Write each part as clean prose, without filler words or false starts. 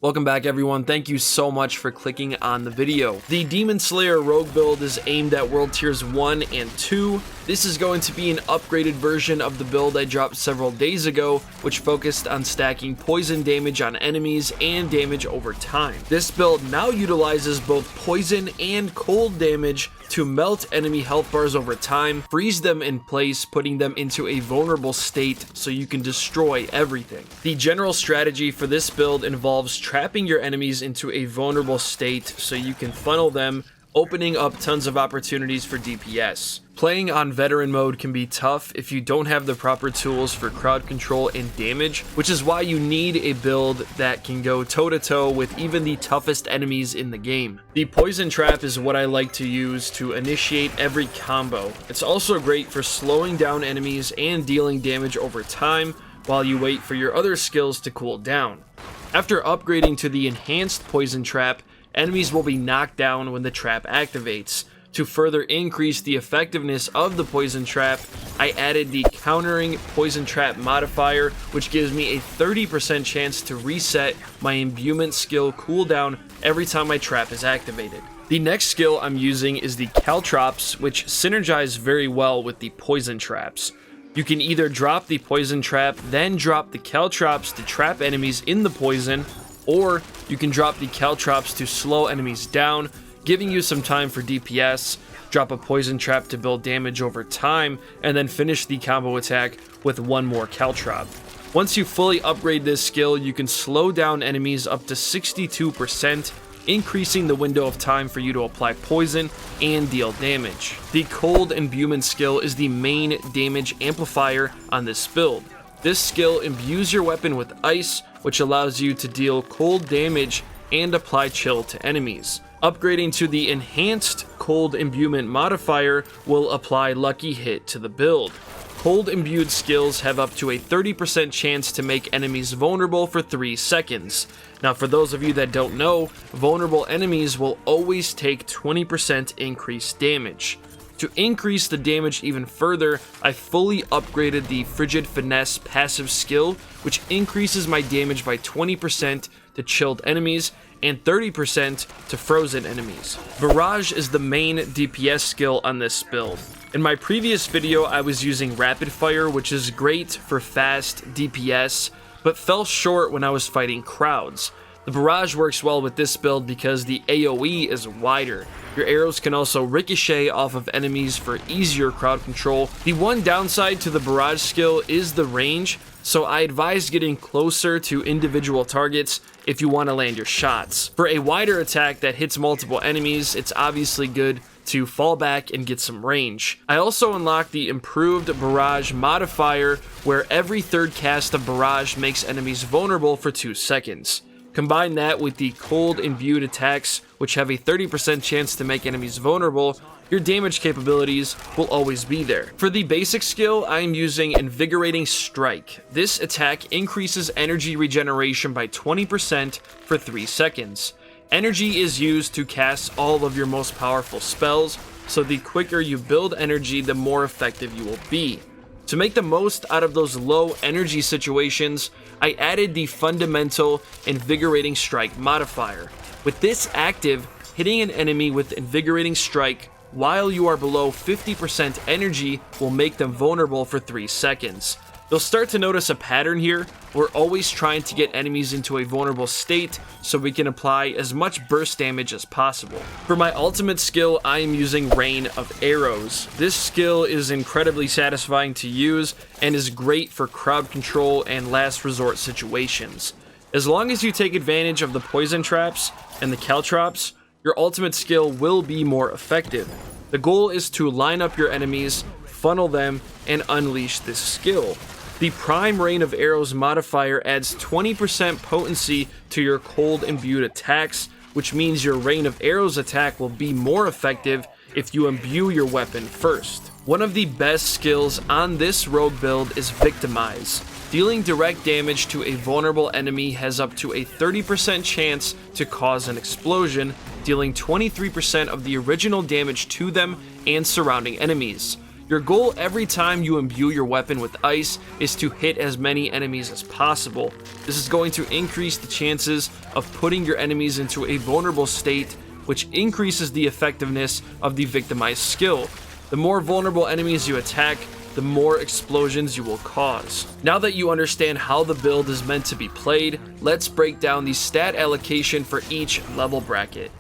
Welcome back everyone, thank you so much for clicking on the video. The Demon Slayer Rogue build is aimed at World Tiers 1 and 2. This is going to be an upgraded version of the build I dropped several days ago, which focused on stacking poison damage on enemies and damage over time. This build now utilizes both poison and cold damage to melt enemy health bars over time, freeze them in place, putting them into a vulnerable state so you can destroy everything. The general strategy for this build involves trapping your enemies into a vulnerable state so you can funnel them, opening up tons of opportunities for DPS. Playing on veteran mode can be tough if you don't have the proper tools for crowd control and damage, which is why you need a build that can go toe-to-toe with even the toughest enemies in the game. The poison trap is what I like to use to initiate every combo. It's also great for slowing down enemies and dealing damage over time while you wait for your other skills to cool down. After upgrading to the enhanced poison trap, enemies will be knocked down when the trap activates. To further increase the effectiveness of the poison trap, I added the countering poison trap modifier, which gives me a 30% chance to reset my Imbuement skill cooldown every time my trap is activated. The next skill I'm using is the Caltrops, which synergize very well with the poison traps. You can either drop the poison trap, then drop the Caltrops to trap enemies in the poison, or you can drop the Caltrops to slow enemies down, giving you some time for DPS, drop a poison trap to build damage over time, and then finish the combo attack with one more Caltrop. Once you fully upgrade this skill, you can slow down enemies up to 62%, increasing the window of time for you to apply poison and deal damage. The Cold Imbuement skill is the main damage amplifier on this build. This skill imbues your weapon with ice, which allows you to deal cold damage and apply chill to enemies. Upgrading to the enhanced Cold Imbuement modifier will apply Lucky Hit to the build. Cold imbued skills have up to a 30% chance to make enemies vulnerable for 3 seconds. Now for those of you that don't know, vulnerable enemies will always take 20% increased damage. To increase the damage even further, I fully upgraded the Frigid Finesse passive skill, which increases my damage by 20% to chilled enemies and 30% to frozen enemies. Barrage is the main DPS skill on this build. In my previous video, I was using Rapid Fire, which is great for fast DPS, but fell short when I was fighting crowds. The Barrage works well with this build because the AoE is wider. Your arrows can also ricochet off of enemies for easier crowd control. The one downside to the Barrage skill is the range, so I advise getting closer to individual targets if you want to land your shots. For a wider attack that hits multiple enemies, it's obviously good to fall back and get some range. I also unlocked the improved Barrage modifier, where every third cast of Barrage makes enemies vulnerable for 2 seconds. Combine that with the cold imbued attacks, which have a 30% chance to make enemies vulnerable, your damage capabilities will always be there. For the basic skill, I am using Invigorating Strike. This attack increases energy regeneration by 20% for 3 seconds. Energy is used to cast all of your most powerful spells, so the quicker you build energy, the more effective you will be. To make the most out of those low energy situations, I added the fundamental Invigorating Strike modifier. With this active, hitting an enemy with Invigorating Strike while you are below 50% energy will make them vulnerable for 3 seconds. You'll start to notice a pattern here. We're always trying to get enemies into a vulnerable state so we can apply as much burst damage as possible. For my ultimate skill, I am using Rain of Arrows. This skill is incredibly satisfying to use and is great for crowd control and last resort situations. As long as you take advantage of the poison traps and the Caltrops, your ultimate skill will be more effective. The goal is to line up your enemies, funnel them, and unleash this skill. The Prime Rain of Arrows modifier adds 20% potency to your cold imbued attacks, which means your Rain of Arrows attack will be more effective if you imbue your weapon first. One of the best skills on this rogue build is Victimize. Dealing direct damage to a vulnerable enemy has up to a 30% chance to cause an explosion, dealing 23% of the original damage to them and surrounding enemies. Your goal every time you imbue your weapon with ice is to hit as many enemies as possible. This is going to increase the chances of putting your enemies into a vulnerable state, which increases the effectiveness of the Victimize skill. The more vulnerable enemies you attack, the more explosions you will cause. Now that you understand how the build is meant to be played, let's break down the stat allocation for each level bracket.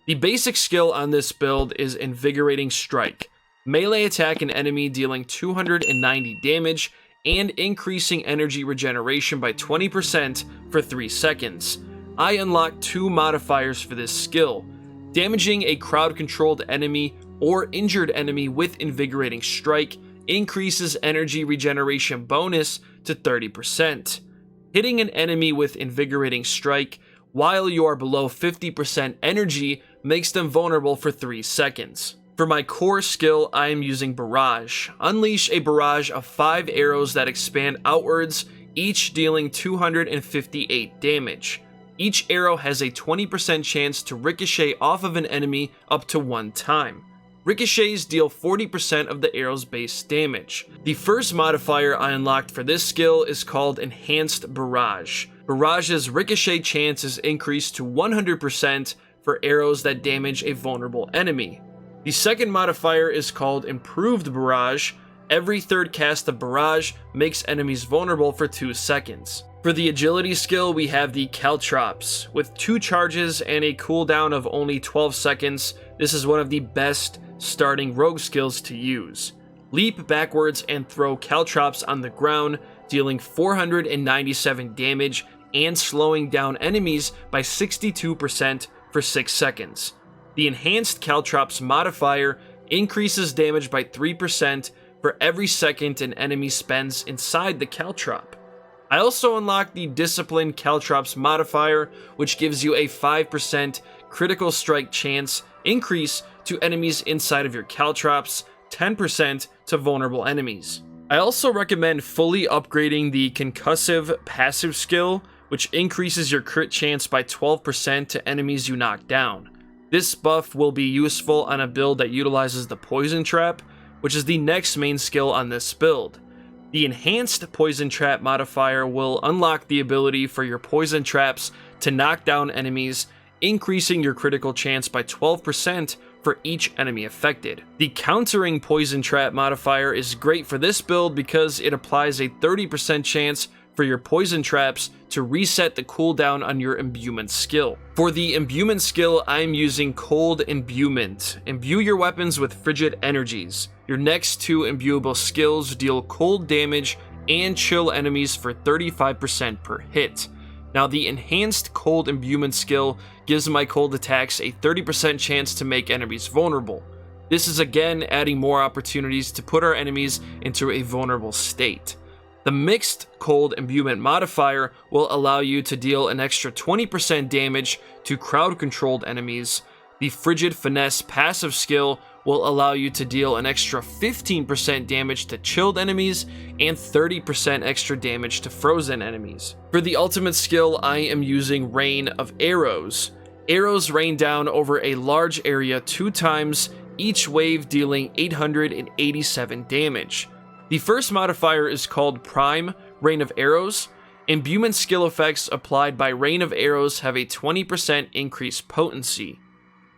The basic skill on this build is Invigorating Strike. Melee attack an enemy dealing 290 damage and increasing energy regeneration by 20% for 3 seconds. I unlocked 2 modifiers for this skill. Damaging a crowd-controlled enemy or injured enemy with Invigorating Strike increases energy regeneration bonus to 30%. Hitting an enemy with Invigorating Strike while you are below 50% energy makes them vulnerable for 3 seconds. For my core skill, I am using Barrage. Unleash a barrage of 5 arrows that expand outwards, each dealing 258 damage. Each arrow has a 20% chance to ricochet off of an enemy up to 1 time. Ricochets deal 40% of the arrow's base damage. The first modifier I unlocked for this skill is called Enhanced Barrage. Barrage's ricochet chance is increased to 100% for arrows that damage a vulnerable enemy. The second modifier is called Improved Barrage. Every third cast of Barrage makes enemies vulnerable for 2 seconds. For the agility skill, we have the Caltrops. With 2 charges and a cooldown of only 12 seconds, this is one of the best starting rogue skills to use. Leap backwards and throw Caltrops on the ground, dealing 497 damage and slowing down enemies by 62% for 6 seconds. The enhanced Caltrops modifier increases damage by 3% for every second an enemy spends inside the Caltrop. I also unlocked the Discipline Caltrops modifier, which gives you a 5% critical strike chance increase to enemies inside of your Caltrops, 10% to vulnerable enemies. I also recommend fully upgrading the Concussive passive skill, which increases your crit chance by 12% to enemies you knock down. This buff will be useful on a build that utilizes the Poison Trap, which is the next main skill on this build. The Enhanced Poison Trap modifier will unlock the ability for your Poison Traps to knock down enemies, increasing your critical chance by 12% for each enemy affected. The Countering Poison Trap modifier is great for this build because it applies a 30% chance for your Poison Traps to reset the cooldown on your Imbuement skill. For the Imbuement skill, I'm using ColdBwoyy. Imbue your weapons with frigid energies. Your next 2 imbuable skills deal cold damage and chill enemies for 35% per hit. Now, the enhanced Cold Imbuement skill gives my cold attacks a 30% chance to make enemies vulnerable. This is again adding more opportunities to put our enemies into a vulnerable state. The mixed Cold Imbuement modifier will allow you to deal an extra 20% damage to crowd-controlled enemies. The Frigid Finesse passive skill will allow you to deal an extra 15% damage to chilled enemies and 30% extra damage to frozen enemies. For the ultimate skill, I am using Rain of Arrows. Arrows rain down over a large area 2 times, each wave dealing 887 damage. The first modifier is called Prime Rain of Arrows. Imbuement skill effects applied by Rain of Arrows have a 20% increased potency.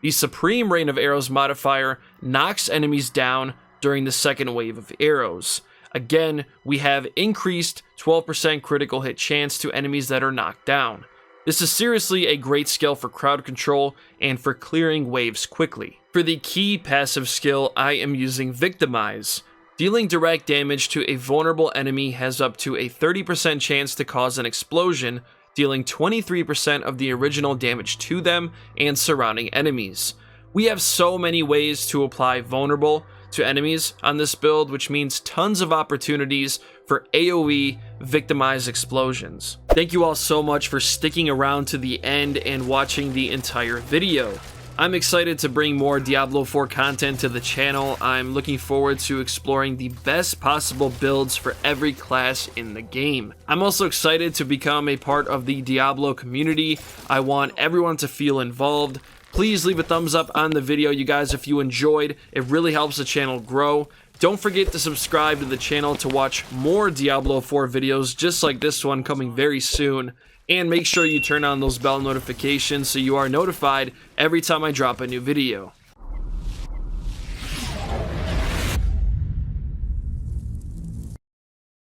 The Supreme Rain of Arrows modifier knocks enemies down during the second wave of arrows. Again, we have increased 12% critical hit chance to enemies that are knocked down. This is seriously a great skill for crowd control and for clearing waves quickly. For the key passive skill, I am using Victimize. Dealing direct damage to a vulnerable enemy has up to a 30% chance to cause an explosion, dealing 23% of the original damage to them and surrounding enemies. We have so many ways to apply vulnerable to enemies on this build, which means tons of opportunities for AoE Victimize explosions. Thank you all so much for sticking around to the end and watching the entire video. I'm excited to bring more Diablo 4 content to the channel. I'm looking forward to exploring the best possible builds for every class in the game. I'm also excited to become a part of the Diablo community. I want everyone to feel involved. Please leave a thumbs up on the video, you guys, if you enjoyed. It really helps the channel grow. Don't forget to subscribe to the channel to watch more Diablo 4 videos just like this one coming very soon. And make sure you turn on those bell notifications so you are notified every time I drop a new video.